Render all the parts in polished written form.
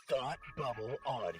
Thought Bubble Audio.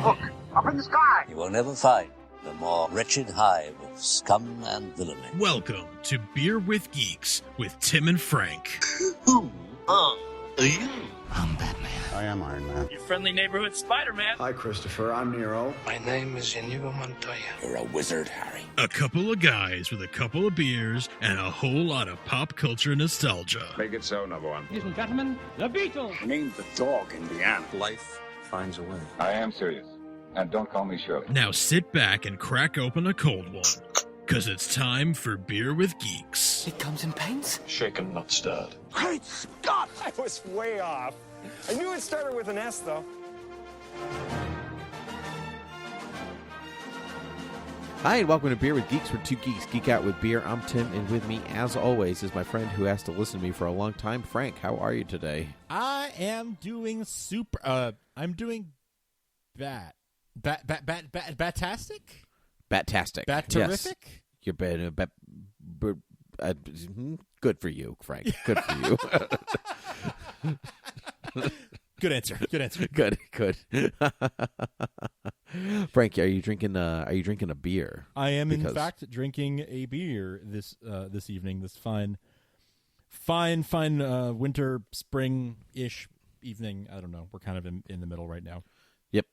Look, up in the sky! You will never find the more wretched hive of scum and villainy. Welcome to Beer with Geeks with Tim and Frank. Who are you? I'm Batman. I am Iron Man. Your friendly neighborhood Spider-Man. Hi, Christopher. I'm Nero. My name is Inigo Montoya. You're a wizard, Harry. A couple of guys with a couple of beers and a whole lot of pop culture nostalgia. Make it so, number one. Ladies and gentlemen, the Beatles. Name the dog in the animal. Life finds a way. I am serious. And don't call me Shirley. Now sit back and crack open a cold one, because it's time for Beer with Geeks. It comes in paints? Shaken, not stirred. Great Scott! I was way off. I knew it started with an S, though. Hi, and welcome to Beer with Geeks, where two geeks geek out with beer. I'm Tim, and with me, as always, is my friend who has to listen to me for a long time, Frank. How are you today? I am doing super. I'm doing batastic. Bat-tastic. Bat-terrific? Yes. You're good for you, Frank. Good for you. Good answer. Good. Frank, are you drinking a beer? I am in fact drinking a beer this evening. This fine winter spring-ish evening. I don't know. We're kind of in the middle right now. Yep.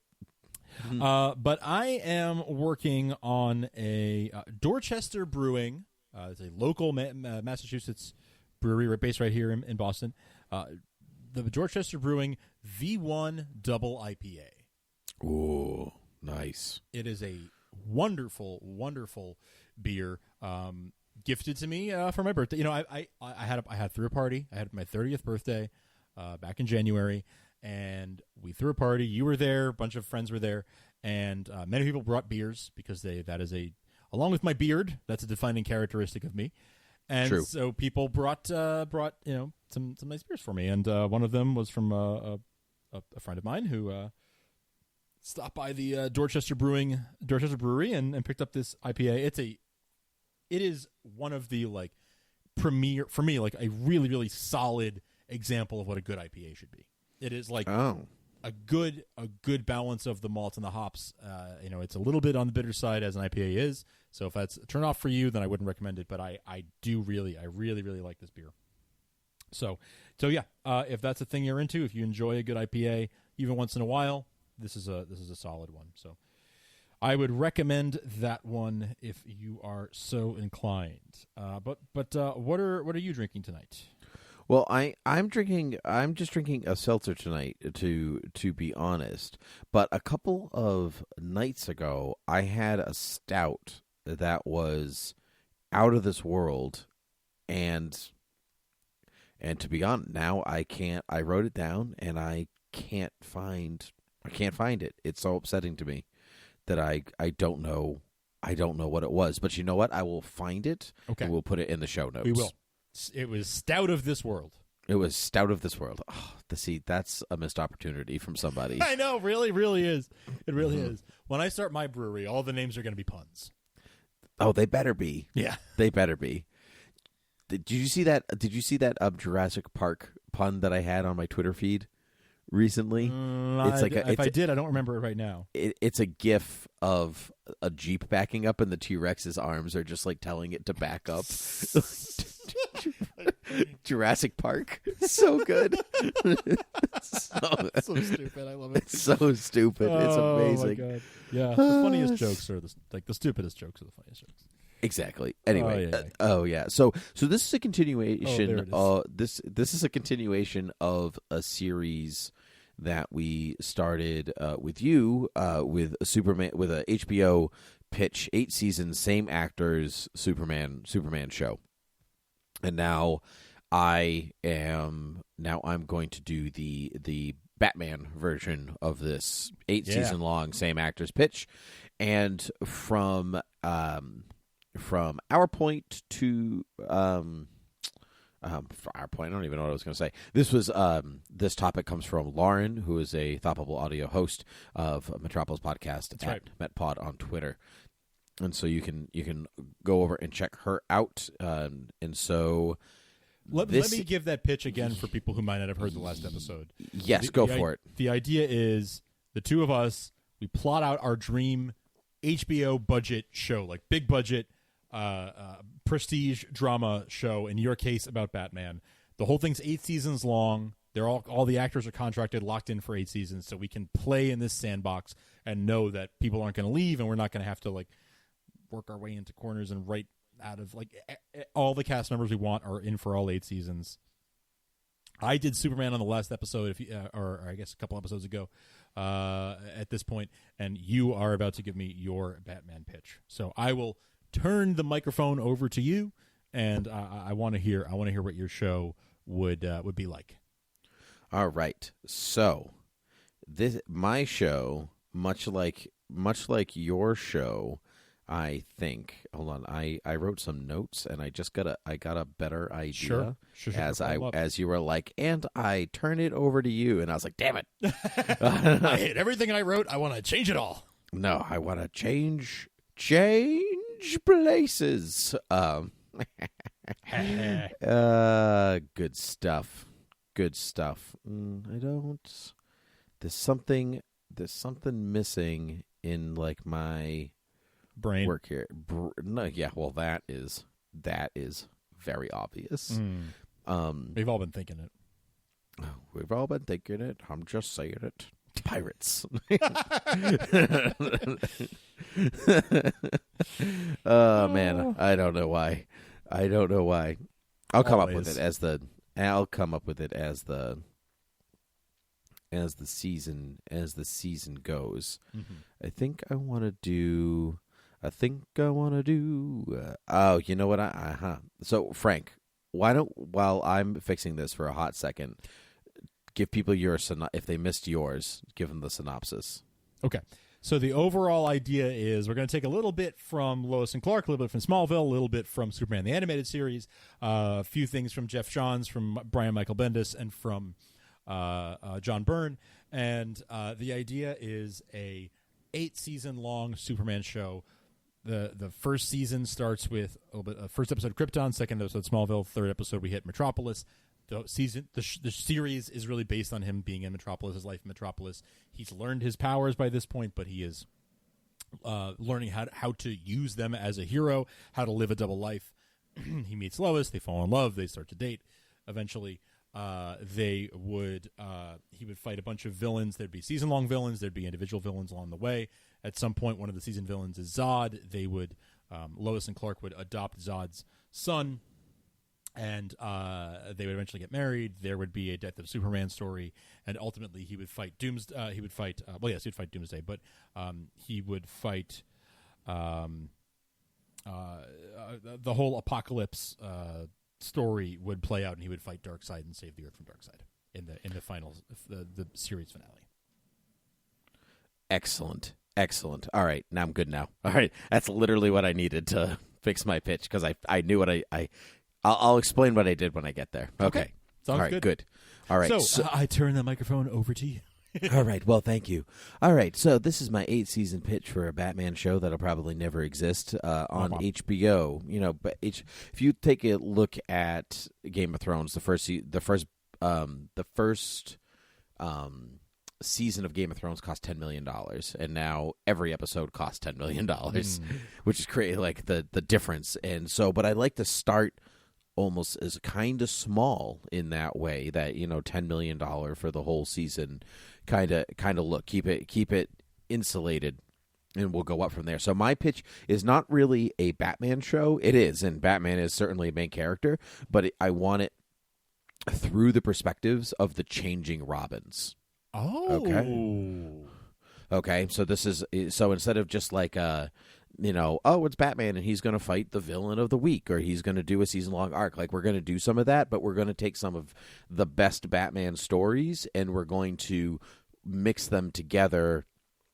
But I am working on a Dorchester Brewing. It's a local Massachusetts brewery based right here in Boston. The Dorchester Brewing V1 Double IPA. Ooh, nice. It is a wonderful, wonderful beer gifted to me for my birthday. You know, I threw a party. I had my 30th birthday back in January, and we threw a party. You were there. A bunch of friends were there, and many people brought beers because that is along with my beard, that's a defining characteristic of me. And True. So people brought some nice beers for me, and one of them was from a friend of mine who stopped by the Dorchester Brewery and picked up this IPA. It is one of the premier for me, like a really, really solid example of what a good IPA should be. It is a good balance of the malts and the hops. It's a little bit on the bitter side as an IPA is. So if that's a turn off for you, then I wouldn't recommend it. But I really, really like this beer. So yeah, if that's a thing you're into, if you enjoy a good IPA even once in a while, this is a solid one. So I would recommend that one if you are so inclined. But what are you drinking tonight? Well, I'm just drinking a seltzer tonight, to be honest. But a couple of nights ago, I had a stout that was out of this world, and to be honest, now I wrote it down and I can't find it. It's so upsetting to me that I don't know what it was. But you know what? I will find it. Okay. And we'll put it in the show notes. We will. It was Stout of This World. It was Stout of This World. Oh, that's a missed opportunity from somebody. I know, really is. It really is. When I start my brewery, all the names are going to be puns. Oh, they better be. Yeah, they better be. Did you see that? Jurassic Park pun that I had on my Twitter feed recently? If I did, I don't remember it right now. It's a GIF of a Jeep backing up, and the T-Rex's arms are just telling it to back up. Jurassic Park, so good. so stupid. I love it. It's so stupid. It's amazing. Oh my God. Yeah, the funniest jokes are the stupidest jokes are the funniest jokes. Exactly. Anyway, yeah. So this is a continuation. This is a continuation of a series that we started with you with Superman, with a HBO pitch, 8 seasons, same actors, Superman show. And now I'm going to do the Batman version of this 8 season long same actors pitch, and from our point to for our point, I don't even know what I was going to say. This topic comes from Lauren, who is a Thoughtful Audio host of Metropolis Podcast at MetPod on Twitter. And so you can go over and check her out. And so let me give that pitch again for people who might not have heard the last episode. Yes, go for it. The idea is the two of us, we plot out our dream HBO budget show, like big budget prestige drama show, in your case about Batman. The whole thing's 8 seasons long. They're all the actors are contracted, locked in for 8 seasons, so we can play in this sandbox and know that people aren't going to leave, and we're not going to have to like work our way into corners and write out of like all the cast members we want are in for all 8 seasons. I did Superman on the last episode, or I guess a couple episodes ago at this point, and you are about to give me your Batman pitch. So I will turn the microphone over to you, and I want to hear what your show would be like. All right. So my show, much like your show, I think. Hold on, I wrote some notes and I got a better idea. Sure. As you were like, and I turn it over to you, and I was like, damn it. I hate everything I wrote. I want to change it all. No, I want to change places. Good stuff. I don't. There's something missing in like my brain work here. No, yeah. Well, that is very obvious. We've all been thinking it. We've all been thinking it. I'm just saying it. Pirates. Oh man, I don't know why. I'll come up with it as the season goes. Mm-hmm. I think I want to do. Oh, you know what? So Frank, why don't, while I'm fixing this for a hot second, give people your if they missed yours, give them the synopsis. Okay. So the overall idea is we're going to take a little bit from Lois and Clark, a little bit from Smallville, a little bit from Superman the Animated Series, a few things from Jeff Johns, from Brian Michael Bendis, and from John Byrne. And the idea is a 8-season-long Superman show. The first season starts with a little bit. First episode Krypton, second episode Smallville, third episode we hit Metropolis. The series is really based on him being in Metropolis, his life in Metropolis. He's learned his powers by this point, but he is learning how to use them as a hero, how to live a double life. He meets Lois, they fall in love, they start to date. Eventually, he would fight a bunch of villains. There'd be season-long villains, there'd be individual villains along the way. At some point, one of the season villains is Zod. Lois and Clark would adopt Zod's son, and they would eventually get married. There would be a Death of Superman story, and ultimately he would fight Doomsday. He'd fight Doomsday, but he would fight the whole apocalypse story would play out, and he would fight Darkseid and save the Earth from Darkseid in the final, the series finale. Excellent. All right, now I'm good now. All right, that's literally what I needed to fix my pitch, because I knew what I'll explain what I did when I get there. Okay. Sounds all right, good. All right. So I turn the microphone over to you. All right. Well, thank you. All right. So this is my 8-season pitch for a Batman show that'll probably never exist on HBO. You know, but if you take a look at Game of Thrones, the first season of Game of Thrones cost $10 million, and now every episode costs $10 million, which is crazy. Like the difference. And so, but I like to start almost as kind of small in that way, that, you know, $10 million for the whole season kind of look, keep it insulated, and we'll go up from there. So my pitch is not really a Batman show. It is, and Batman is certainly a main character, but I want it through the perspectives of the changing Robins. Oh. Okay. So instead of just like it's Batman and he's going to fight the villain of the week, or he's going to do a season-long arc. Like, we're going to do some of that, but we're going to take some of the best Batman stories and we're going to mix them together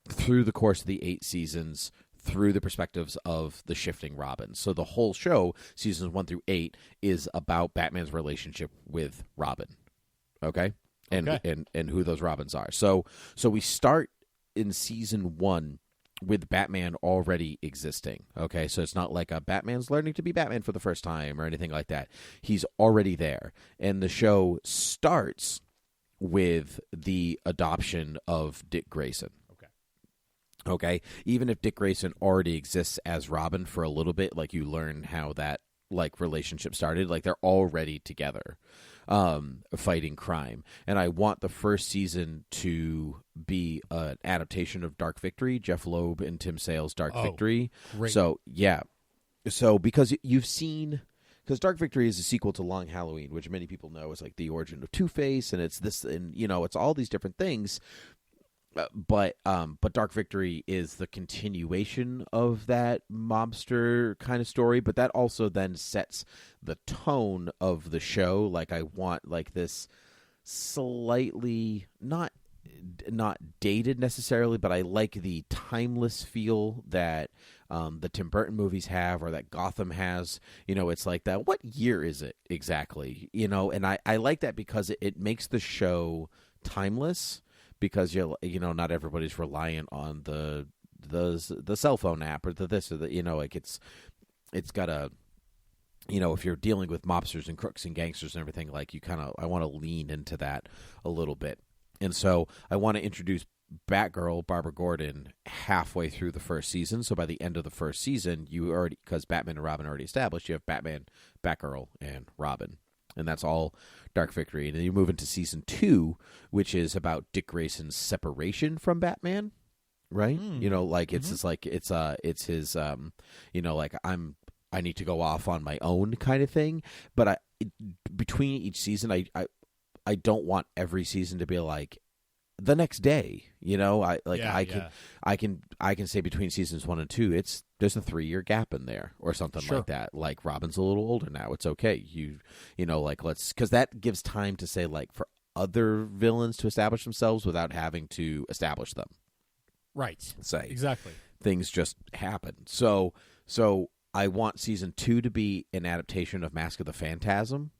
through the course of the 8 seasons through the perspectives of the shifting Robins. So the whole show, seasons 1 through 8, is about Batman's relationship with Robin. Okay? And who those Robins are. So we start in season 1 with Batman already existing. Okay, so it's not like a Batman's learning to be Batman for the first time or anything like that. He's already there, and the show starts with the adoption of Dick Grayson. Okay, even if Dick Grayson already exists as Robin for a little bit, like you learn how that like relationship started, like they're already together, fighting crime. And I want the first season to be an adaptation of Dark Victory, Jeff Loeb and Tim Sale's Dark Victory. Great. So yeah, so because you've seen. Because Dark Victory is a sequel to Long Halloween, which many people know is like the origin of Two-Face, and it's this, and it's all these different things. But Dark Victory is the continuation of that mobster kind of story. But that also then sets the tone of the show. Like I want like this slightly not dated necessarily, but I like the timeless feel that the Tim Burton movies have, or that Gotham has. It's like that. What year is it exactly? And I like that because it makes the show timeless. Because not everybody's reliant on the cell phone app or the this or the like it's got a if you're dealing with mobsters and crooks and gangsters and everything, like I want to lean into that a little bit. And so I want to introduce Batgirl, Barbara Gordon, halfway through the first season. So by the end of the first season, you already, because Batman and Robin are already established, you have Batman, Batgirl, and Robin. And that's all Dark Victory. And then you move into season 2, which is about Dick Grayson's separation from Batman, right? It's just like it's his like I need to go off on my own kind of thing. But between each season, I don't want every season to be like the next day. I can say between seasons 1 and 2, there's a 3-year gap in there or something like that. Like Robin's a little older now. It's okay. Because that gives time to say like for other villains to establish themselves without having to establish them. Right. Say exactly. Things just happen. So I want season 2 to be an adaptation of Mask of the Phantasm.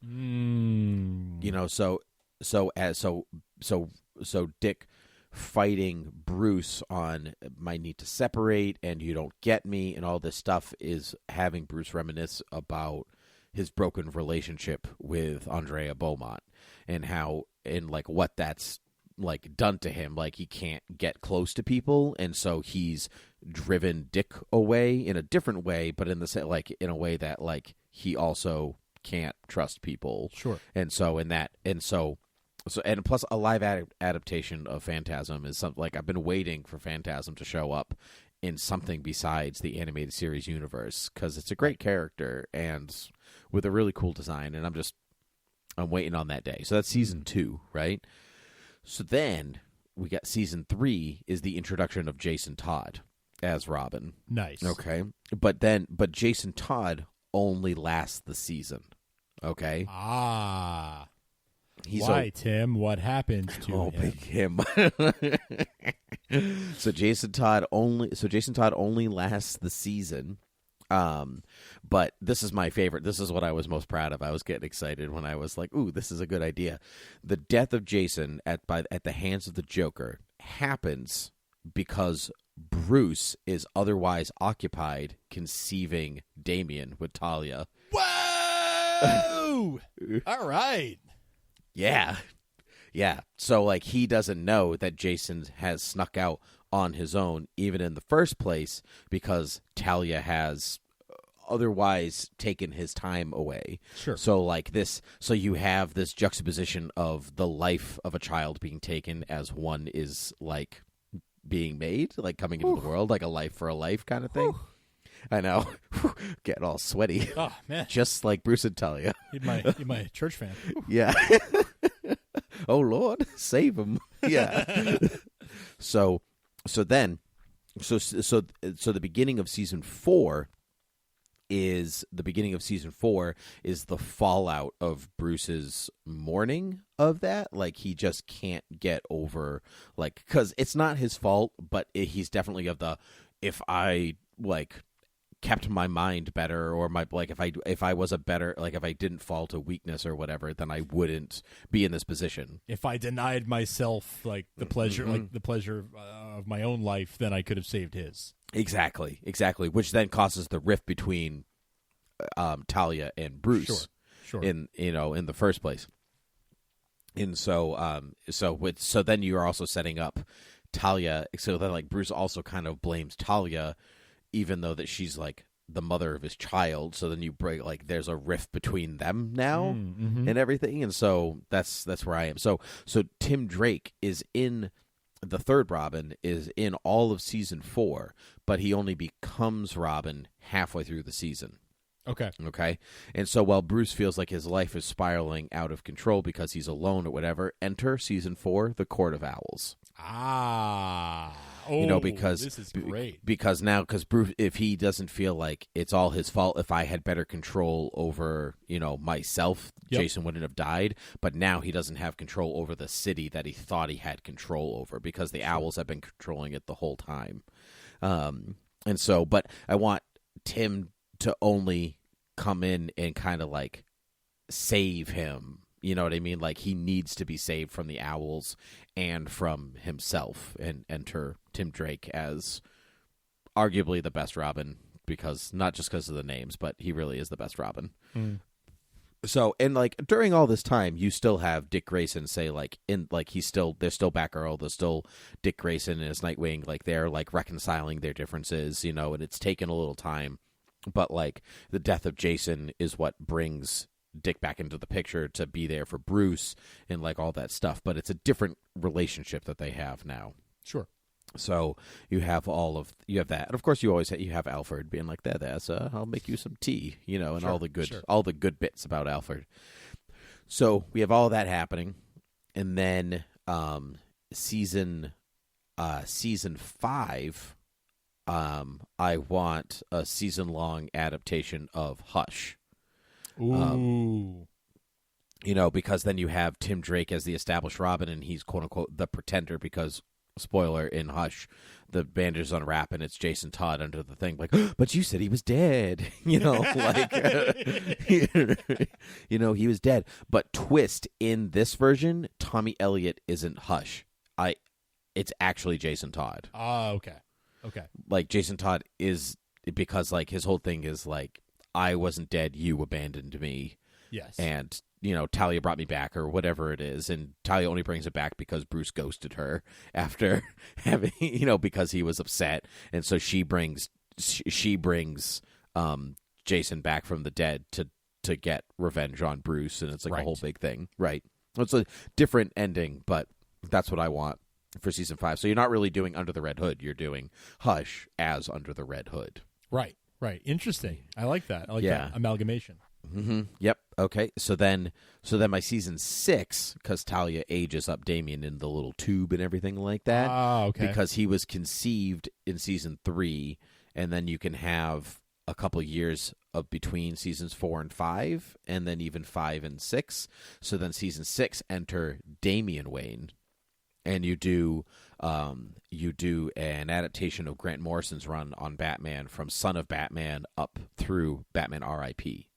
So Dick fighting Bruce on my need to separate and you don't get me and all this stuff is having Bruce reminisce about his broken relationship with Andrea Beaumont and like what that's like done to him. Like he can't get close to people, and so he's driven Dick away in a different way, but in in a way that like he also can't trust people. Sure. And plus a live adaptation of Phantasm is something like I've been waiting for Phantasm to show up in something besides the animated series universe because it's a great character and with a really cool design, and I'm waiting on that day. So that's season 2, right? So then we got season 3 is the introduction of Jason Todd as Robin. Nice. Okay. But Jason Todd only lasts the season. Okay. Why, Tim? What happened to him? Big him. So Jason Todd only lasts the season. But this is my favorite. This is what I was most proud of. I was getting excited when I was like, "Ooh, this is a good idea." The death of Jason at the hands of the Joker happens because Bruce is otherwise occupied conceiving Damian with Talia. Whoa! All right. Yeah. So, like, he doesn't know that Jason has snuck out on his own, even in the first place, because Talia has otherwise taken his time away. Sure. So, like, so you have this juxtaposition of the life of a child being taken as one is, like, being made, like, coming into the world, like a life for a life kind of thing. I know. Getting all sweaty. Oh, man. Just like Bruce and Talia. You're my church fan. Yeah. Oh, Lord, save him. Yeah. So the beginning of season 4 is the fallout of Bruce's mourning of that. Like, he just can't get over, like, because it's not his fault, but he's definitely of the, if I, like, kept my mind better, or my like if I was a better, like if I didn't fall to weakness or whatever, then I wouldn't be in this position. If I denied myself like the pleasure of my own life, then I could have saved his. Exactly, which then causes the rift between Talia and Bruce. Sure. In the first place. And so then you're also setting up Talia, so then like Bruce also kind of blames Talia, even though that she's like the mother of his child. So then you break, like, there's a rift between them now and everything. And so that's where I am. So Tim Drake is in the third Robin, is in all of season 4, but he only becomes Robin halfway through the season. Okay. And so while Bruce feels like his life is spiraling out of control because he's alone or whatever, enter season 4, the Court of Owls. Because this is great. Because Bruce, if he doesn't feel like it's all his fault, if I had better control over, myself, Jason wouldn't have died. But now he doesn't have control over the city that he thought he had control over because the owls have been controlling it the whole time. But I want Tim to only come in and kind of like save him. You know what I mean? Like, he needs to be saved from the owls and from himself, and enter Tim Drake as arguably the best Robin, because not just because of the names, but he really is the best Robin. So, and like during all this time, you still have Dick Grayson say like there's still Batgirl, there's still Dick Grayson and his Nightwing, like they're like reconciling their differences, and it's taken a little time, but like the death of Jason is what brings Dick back into the picture to be there for Bruce and like all that stuff, but it's a different relationship that they have now. Sure. So you have that, and of course you have Alfred being like that's I'll make you some tea, and all the good bits about Alfred. So we have all that happening, and then season 5, I want a season-long adaptation of Hush. Ooh. Because then you have Tim Drake as the established Robin, and he's quote-unquote the pretender, because, spoiler, in Hush, the bandages unwrap, and it's Jason Todd under the thing, like, but you said he was dead. He was dead. But twist, in this version, Tommy Elliott isn't Hush. It's actually Jason Todd. Okay. Like, Jason Todd is, because, like, his whole thing is, like, I wasn't dead, you abandoned me. Yes. And, Talia brought me back, or whatever it is. And Talia only brings it back because Bruce ghosted her after having, because he was upset. And so she brings Jason back from the dead to get revenge on Bruce. And it's like a whole big thing. Right. It's a different ending, but that's what I want for season 5. So you're not really doing Under the Red Hood. You're doing Hush as Under the Red Hood. Right. Interesting. I like that. I like that amalgamation. Mm-hmm. Yep. Okay. So then my season 6, because Talia ages up Damien in the little tube and everything like that. Okay. Because he was conceived in season 3, and then you can have a couple years of between seasons 4 and 5, and then even 5 and 6. So then season 6, enter Damian Wayne. And you do an adaptation of Grant Morrison's run on Batman from Son of Batman up through Batman R.I.P.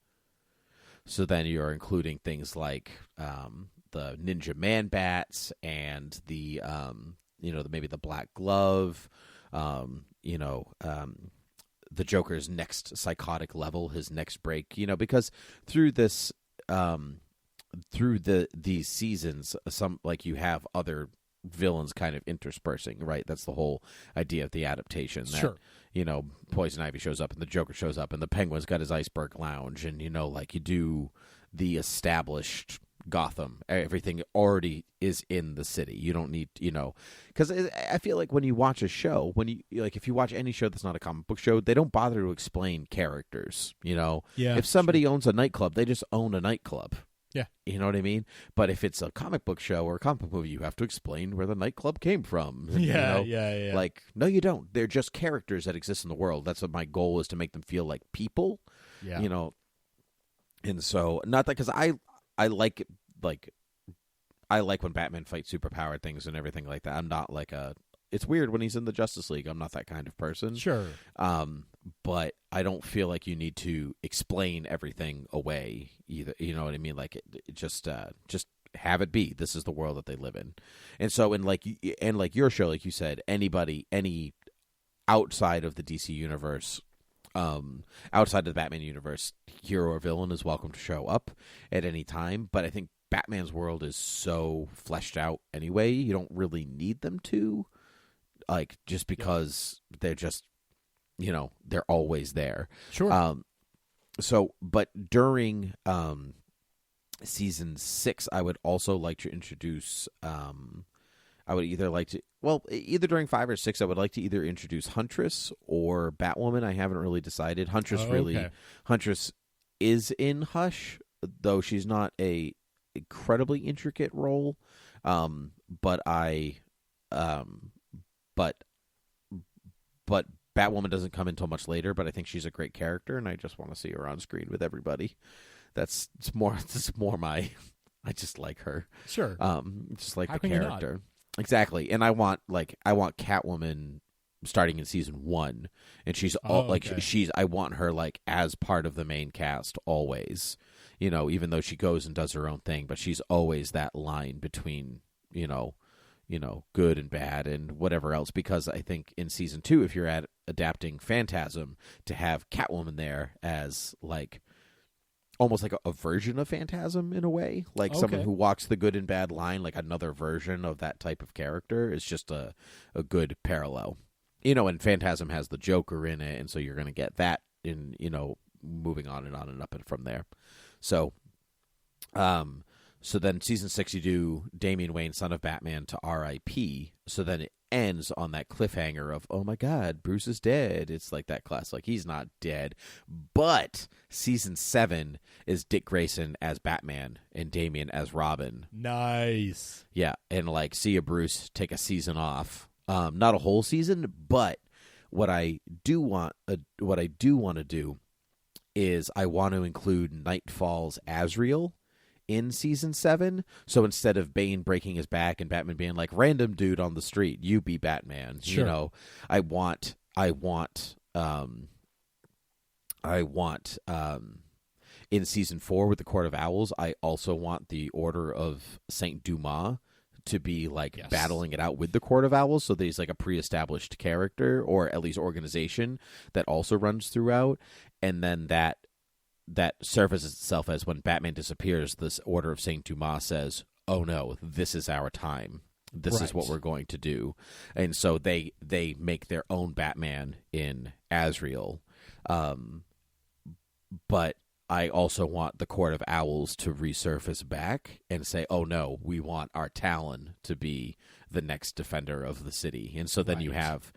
So then you're including things like the Ninja Man Bats and the maybe the Black Glove, the Joker's next psychotic level, his next break. Because through this through these seasons, some like you have other villains kind of interspersing, right? That's the whole idea of the adaptation. That, sure. Poison Ivy shows up and the Joker shows up and the Penguin's got his iceberg lounge, and like you do the established Gotham. Everything already is in the city. You don't need, because I feel like when you watch a show, if you watch any show that's not a comic book show, they don't bother to explain characters. Yeah. If somebody owns a nightclub, they just own a nightclub. Yeah. You know what I mean? But if it's a comic book show or a comic book movie, you have to explain where the nightclub came from. Yeah. Like, no, you don't. They're just characters that exist in the world. That's what my goal is, to make them feel like people. Yeah. And so, not that, because I like when Batman fights superpowered things and everything like that. I'm not like it's weird when he's in the Justice League. I'm not that kind of person. Sure. but I don't feel like you need to explain everything away either. You know what I mean? Like it just have it be. This is the world that they live in. And so like your show, like you said, any outside of the DC universe, outside of the Batman universe, hero or villain is welcome to show up at any time. But I think Batman's world is so fleshed out anyway, you don't really need them to, like, just because they're just, you know, they're always there. Sure. But during season 6, I would also like to introduce. I would either during 5 or 6, I would like to either introduce Huntress or Batwoman. I haven't really decided. Huntress is in Hush, though she's not a incredibly intricate role. But Batwoman doesn't come until much later. But I think she's a great character, and I just want to see her on screen with everybody. It's more my. I just like her. Sure. Just like How the can you character. not? Exactly. And I want Catwoman starting in season 1, and she's I want her like as part of the main cast always. You know, even though she goes and does her own thing, but she's always that line between, you know, good and bad and whatever else. Because I think in season 2, if you're adapting Phantasm, to have Catwoman there as like almost like a version of Phantasm in a way, like someone who walks the good and bad line, like another version of that type of character, is just a good parallel. You know, and Phantasm has the Joker in it, and so you're going to get that in, you know, moving on and up and from there. So, so then season 6, you do Damian Wayne, son of Batman, to R.I.P. So then it ends on that cliffhanger of, oh my God, Bruce is dead. It's like that class, like he's not dead. But season 7 is Dick Grayson as Batman and Damian as Robin. Nice. Yeah, and like see a Bruce take a season off, not a whole season, but what I do want to do is I want to include Knightfall's Azrael in season 7. So instead of Bane breaking his back and Batman being like, random dude on the street, you be Batman. Sure. You know, I want in season 4 with the Court of Owls, I also want the Order of Saint Dumas to be like battling it out with the Court of Owls. So there's like a pre-established character, or at least organization, that also runs throughout. And then that surfaces itself as when Batman disappears, this Order of Saint Dumas says, oh no, this is our time. This is what we're going to do. And so they make their own Batman in Azrael. But I also want the Court of Owls to resurface back and say, oh no, we want our Talon to be the next defender of the city. And so then you have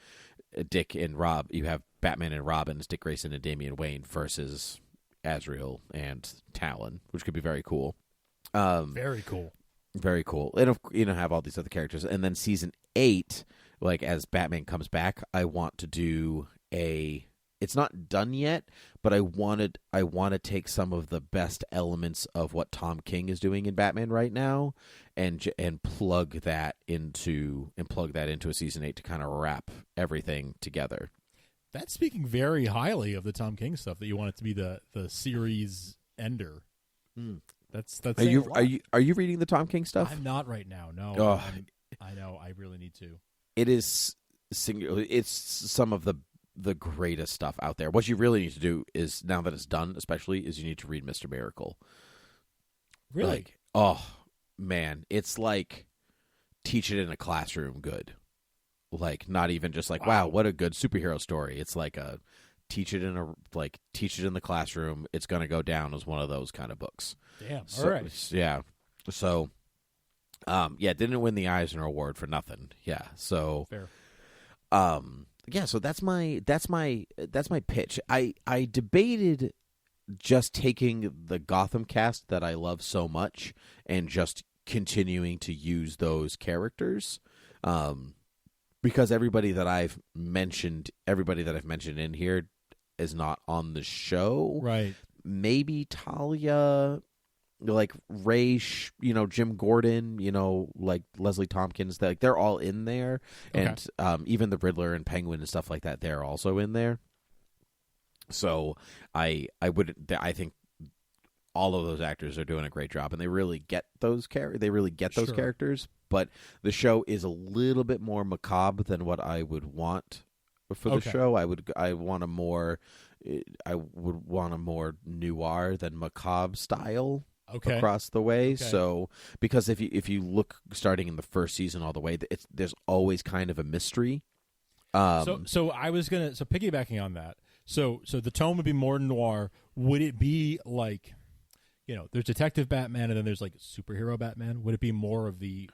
Dick and Rob, you have Batman and Robin's, Dick Grayson and Damian Wayne versus Azrael and Talon, which could be very cool. Very cool. Very cool. And, you know, have all these other characters. And then season 8, like as Batman comes back, I want to do it's not done yet, but I want to take some of the best elements of what Tom King is doing in Batman right now and plug that into a season 8 to kind of wrap everything together. That's speaking very highly of the Tom King stuff, that you want it to be the series ender. That's are you reading the Tom King stuff? I'm not right now. No. Oh. I know. I really need to. It is singular. It's some of the greatest stuff out there. What you really need to do is, now that it's done, especially, is you need to read Mr. Miracle. Really? Like, oh man, it's like teach it in a classroom good. Like, not even just like, wow, what a good superhero story. It's like teach it in the classroom. It's going to go down as one of those kind of books. Damn. So, all right. Yeah. So, didn't win the Eisner Award for nothing. Yeah. So, fair. Yeah. So that's my pitch. I debated just taking the Gotham cast that I love so much and just continuing to use those characters. Because everybody that I've mentioned in here is not on the show. Right. Maybe Talia, like Ray, Jim Gordon, like Leslie Tompkins. They're all in there. Okay. And even the Riddler and Penguin and stuff like that, they're also in there. So I think all of those actors are doing a great job, and they really get those characters. But the show is a little bit more macabre than what I would want for the show. I would want a more noir than macabre style across the way. So because if you look starting in the first season all the way, there's always kind of a mystery. So I was gonna piggybacking on that. So the tone would be more noir. Would it be like, there's Detective Batman and then there's like superhero Batman? Would it be more of the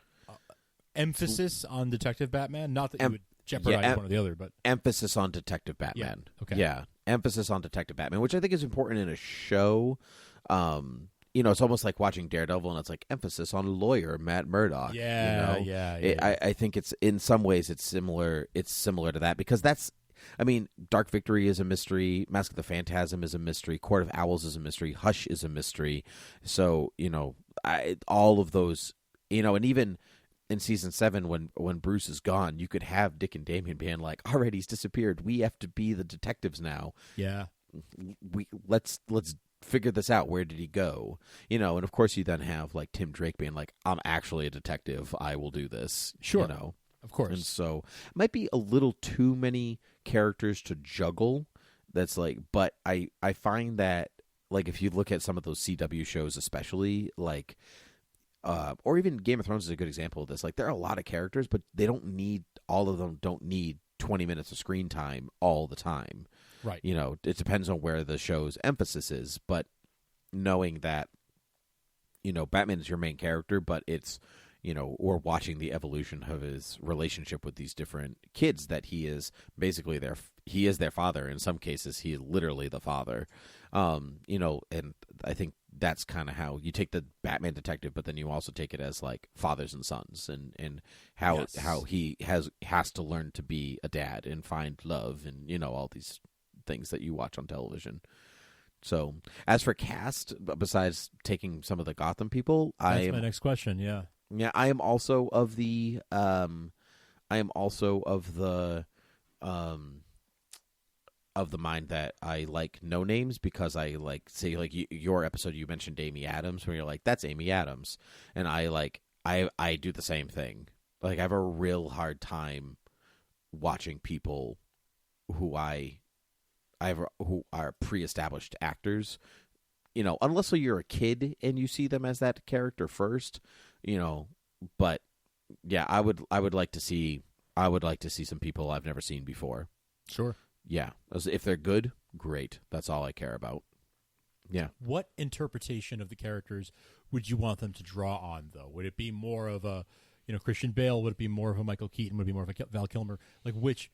emphasis on Detective Batman? Not that you would jeopardize one or the other, but emphasis on Detective Batman. Emphasis on Detective Batman, which I think is important in a show. It's almost like watching Daredevil, and it's like emphasis on lawyer Matt Murdock. I think it's in some ways it's similar. It's similar to that because Dark Victory is a mystery. Mask of the Phantasm is a mystery. Court of Owls is a mystery. Hush is a mystery. So all of those, and even in season 7, when Bruce is gone, you could have Dick and Damian being like, "All right, he's disappeared. We have to be the detectives now. Yeah, let's figure this out. Where did he go? And of course you then have like Tim Drake being like, I'm actually a detective. I will do this. Sure, of course. And so it might be a little too many characters to juggle. That's like, but I find that like if you look at some of those CW shows, especially like. Or even Game of Thrones is a good example of this. Like, there are a lot of characters, but all of them don't need 20 minutes of screen time all the time. Right. It depends on where the show's emphasis is, but knowing that, Batman is your main character, but it's, or watching the evolution of his relationship with these different kids that he is basically he is their father. In some cases, he is literally the father. And I think that's kind of how you take the Batman detective, but then you also take it as like fathers and sons, and how he has to learn to be a dad and find love, and all these things that you watch on television. So as for cast, besides taking some of the Gotham people, that's my next question. Yeah, I am also of the of the mind that I like no names, because I like, say, like your episode, you mentioned Amy Adams, where you're like, that's Amy Adams, and I do the same thing. Like, I have a real hard time watching people who who are pre-established actors, unless you're a kid and you see them as that character first, But yeah, I would like to see some people I've never seen before. Sure. Yeah, if they're good, great. That's all I care about. Yeah. What interpretation of the characters would you want them to draw on, though? Would it be more of a, Christian Bale? Would it be more of a Michael Keaton? Would it be more of a Val Kilmer? Like which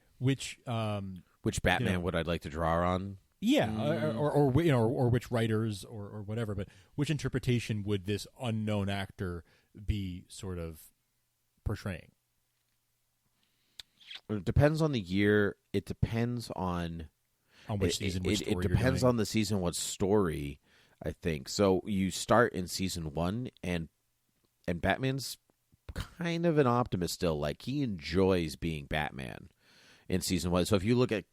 Batman would I like to draw on? Yeah, or which writers or whatever. But which interpretation would this unknown actor be sort of portraying? It depends on the year. It depends on which season, which story. It depends on the season, what story, I think. So you start in season 1, and Batman's kind of an optimist still. Like, he enjoys being Batman in season 1. So if you look at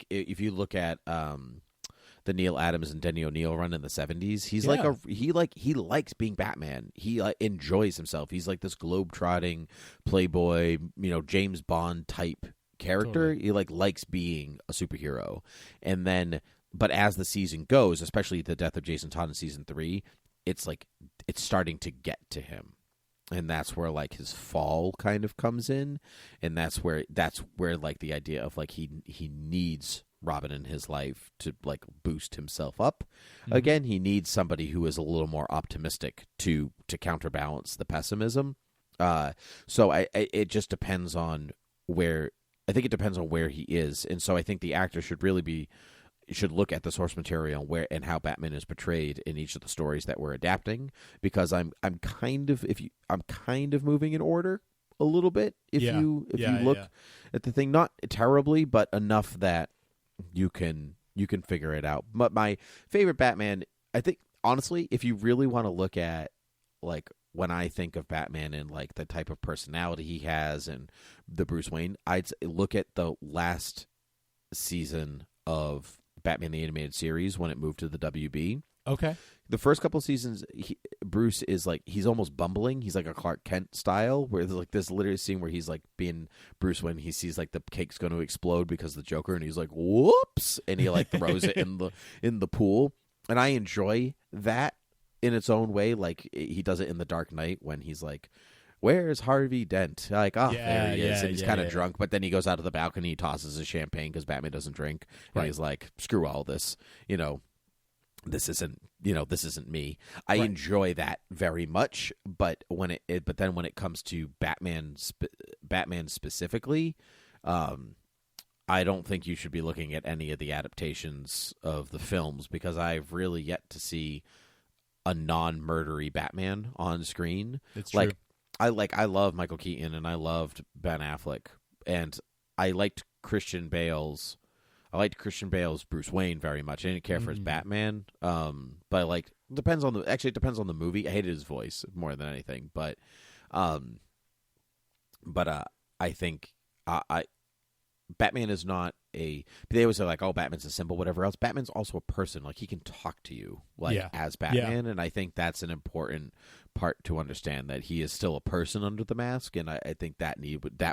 the Neil Adams and Denny O'Neil run in the 70s, he's he likes being Batman. He enjoys himself. He's like this globe-trotting playboy, James Bond type character. Totally. He likes being a superhero. And then, but as the season goes, especially the death of Jason Todd in season 3, it's like it's starting to get to him. And that's where like his fall kind of comes in, and that's where like the idea of like he needs Robin in his life to like boost himself up. Mm-hmm. Again, he needs somebody who is a little more optimistic to counterbalance the pessimism. So it just depends on where. I think it depends on where he is, and so I think the actor should look at the source material and how Batman is portrayed in each of the stories that we're adapting, because I'm kind of moving in order a little bit if you look at the thing, not terribly, but enough that you can figure it out. But my favorite Batman, I think, honestly, if you really want to look at like when I think of Batman and like the type of personality he has and the Bruce Wayne, I'd look at the last season of Batman the Animated Series when it moved to the WB. Okay. The first couple of seasons, Bruce is like, he's almost bumbling. He's like a Clark Kent style, where there's like this literally scene where he's like being Bruce when he sees like the cake's going to explode because of the Joker, and he's like, whoops, and he like throws it in the pool. And I enjoy that in its own way. Like he does it in The Dark Knight when he's like, where's Harvey Dent? Like, there he is. And he's kind of drunk, but then he goes out to the balcony, he tosses his champagne because Batman doesn't drink. And he's like, screw all this, this isn't me. I enjoy that very much, but but then when it comes to Batman specifically, I don't think you should be looking at any of the adaptations of the films, because I've really yet to see a non-murdery Batman on screen. It's true. I love Michael Keaton and I loved Ben Affleck, and I liked Christian Bale's Bruce Wayne very much. I didn't care for his Batman, but it depends on the movie. I hated his voice more than anything, but I think Batman is not a. They always say like, "Oh, Batman's a symbol," whatever else. Batman's also a person. Like he can talk to you as Batman, and I think that's an important part to understand, that he is still a person under the mask, and I think that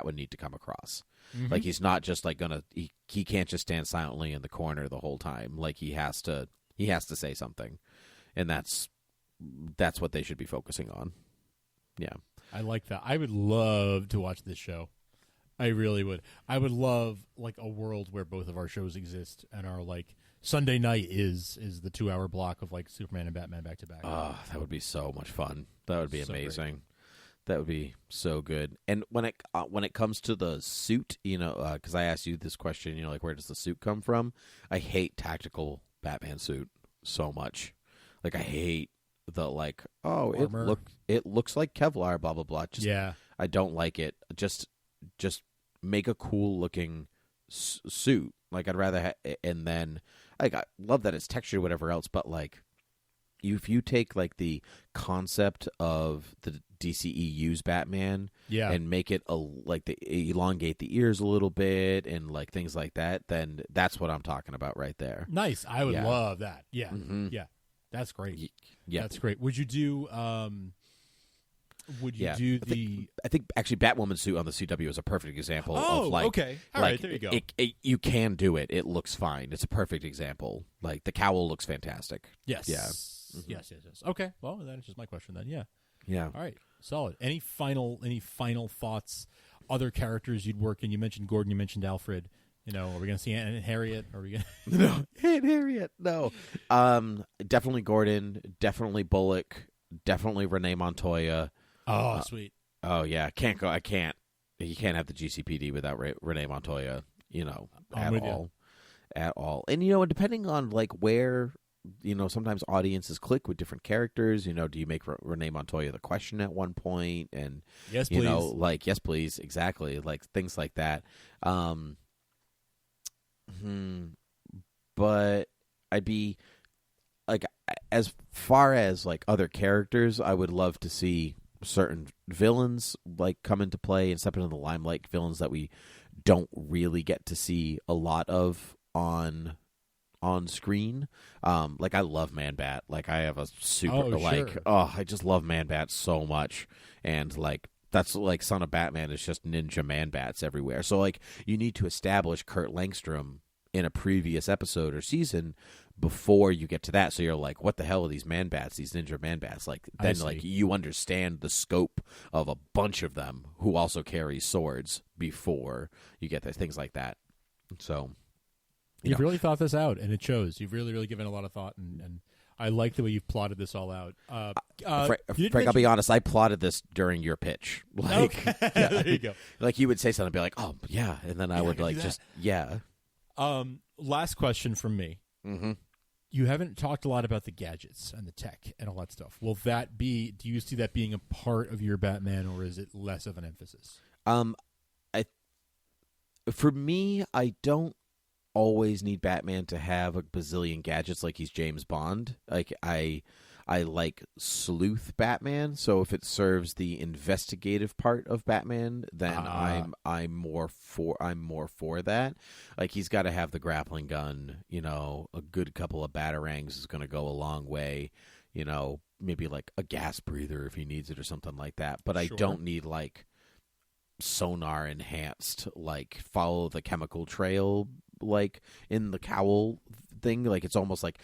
would need to come across. Mm-hmm. Like he's not just like he can't just stand silently in the corner the whole time. Like he has to say something, and that's what they should be focusing on. Yeah, I like that. I would love to watch this show. I really would. I would love like a world where both of our shows exist and our like Sunday night is the 2-hour block of like Superman and Batman back to back. Oh, that would be so much fun. That would be so amazing. Great. That would be so good. And when it comes to the suit, because I asked you this question, like where does the suit come from? I hate tactical Batman suit so much. Like I hate the like, oh, it looks like Kevlar, blah blah blah. I don't like it. Just make a cool looking suit. Like I'd rather and then like I love that it's textured, whatever else, but like if you take like the concept of the DCEU's Batman and make it elongate the ears a little bit and like things like that, then that's what I'm talking about right there. Nice. I would love that. Yeah. Mm-hmm. Yeah. That's great. Yeah. That's great. Would you do do the? I think actually Batwoman's suit on the CW is a perfect example of like. Okay, all right, there you go. You can do it. It looks fine. It's a perfect example. Like the cowl looks fantastic. Yes. Yeah. Mm-hmm. Yes. Okay. Well, that answers my question then. Yeah. Yeah. All right. Solid. Any final thoughts? Other characters you'd work in? You mentioned Gordon. You mentioned Alfred. Are we going to see Aunt Harriet? Are we going? No, Aunt Harriet. No. Definitely Gordon. Definitely Bullock. Definitely Renee Montoya. Oh, sweet. Oh, yeah. I can't. You can't have the GCPD without Renee Montoya, at all. And, depending on, like, where, sometimes audiences click with different characters. Do you make Renee Montoya the Question at one point? And, yes, please. Yes, please. Exactly. Like, things like that. But I'd be, like, as far as, like, other characters, I would love to see certain villains like come into play and step into the limelight, villains that we don't really get to see a lot of on screen. Like I love Man-Bat. Like I have a super I just love Man-Bat so much, and like that's like Son of Batman is just ninja Man-Bats everywhere. So like you need to establish Kurt Langstrom in a previous episode or season before you get to that, so you're like, what the hell are these Man-Bats, these ninja Man-Bats? Like then like you understand the scope of a bunch of them who also carry swords before you get there, things like that. So you've really thought this out, and it shows. You've really given a lot of thought, and I like the way you've plotted this all out. Frank, I'll be honest, I plotted this during your pitch. Like, okay. There you go. Like you would say something and be like, oh yeah, and then I would like just last question from me. Mm-hmm. You haven't talked a lot about the gadgets and the tech and all that stuff. Do you see that being a part of your Batman, or is it less of an emphasis? For me, I don't always need Batman to have a bazillion gadgets like he's James Bond. Like I I like sleuth Batman. So if it serves the investigative part of Batman, then I'm more for that. Like, he's got to have the grappling gun. You know, a good couple of batarangs is going to go a long way. You know, maybe like a gas breather if he needs it or something like that. But I don't need like sonar enhanced, like follow the chemical trail, like in the cowl thing. Like, it's almost like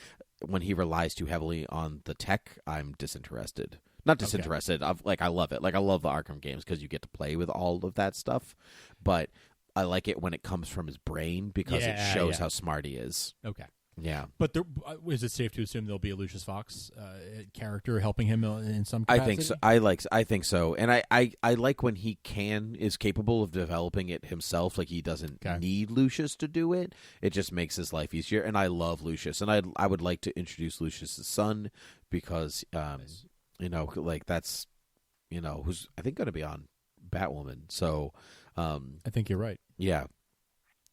when he relies too heavily on the tech, I'm disinterested. Not disinterested. Okay. I love it. Like, I love the Arkham games because you get to play with all of that stuff. But I like it when it comes from his brain because it shows how smart he is. Okay. Yeah, but is it safe to assume there'll be a Lucius Fox character helping him in some capacity? I think so. I think so, and I like when he is capable of developing it himself. Like, he doesn't need Lucius to do it. It just makes his life easier. And I love Lucius, and I would like to introduce Lucius's son because you know, like, that's, you know, who's I think going to be on Batwoman. So I think you're right. Yeah.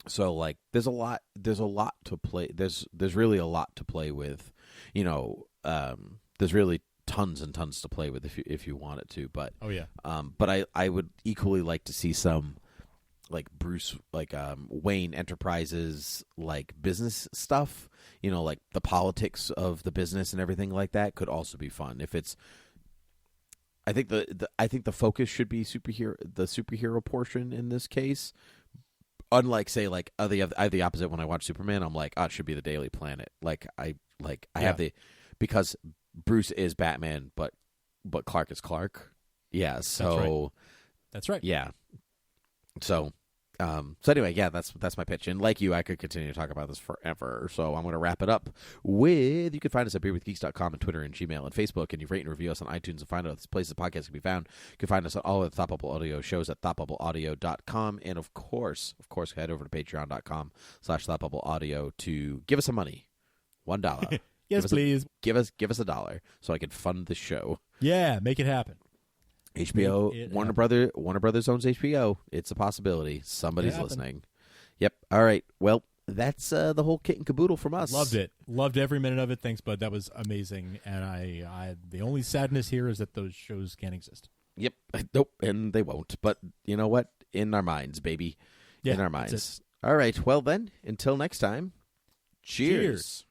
So, like, there's a lot to play. There's really a lot to play with, you know. There's really tons and tons to play with if you wanted to. But but I would equally like to see some, like, Bruce, like, Wayne Enterprises, like, business stuff. You know, like the politics of the business and everything like that could also be fun if it's. I think the focus should be the superhero portion in this case. Unlike, say, like, I have the opposite when I watch Superman. I'm like, it should be the Daily Planet. Like, I have because Bruce is Batman, but Clark is Clark. Yeah, so that's right. Yeah. So anyway, yeah, that's my pitch. And like you, I could continue to talk about this forever. So I'm going to wrap it up with, you can find us at beerwithgeeks.com and Twitter and Gmail and Facebook, and you rate and review us on iTunes and find out this place the podcast can be found. You can find us on all of the Thought Bubble Audio shows at thoughtbubbleaudio.com. And of course, head over to patreon.com/thoughtbubbleaudio to give us some money. $1. Yes, please. Give us $1 so I can fund the show. Yeah, make it happen. HBO, Warner Brothers owns HBO. It's a possibility. Somebody's listening. Yep. All right. Well, that's the whole kit and caboodle from us. Loved it. Loved every minute of it. Thanks, bud. That was amazing. And I the only sadness here is that those shows can't exist. Yep. Nope. And they won't. But you know what? In our minds, baby. In our minds. All right. Well, then, until next time, cheers.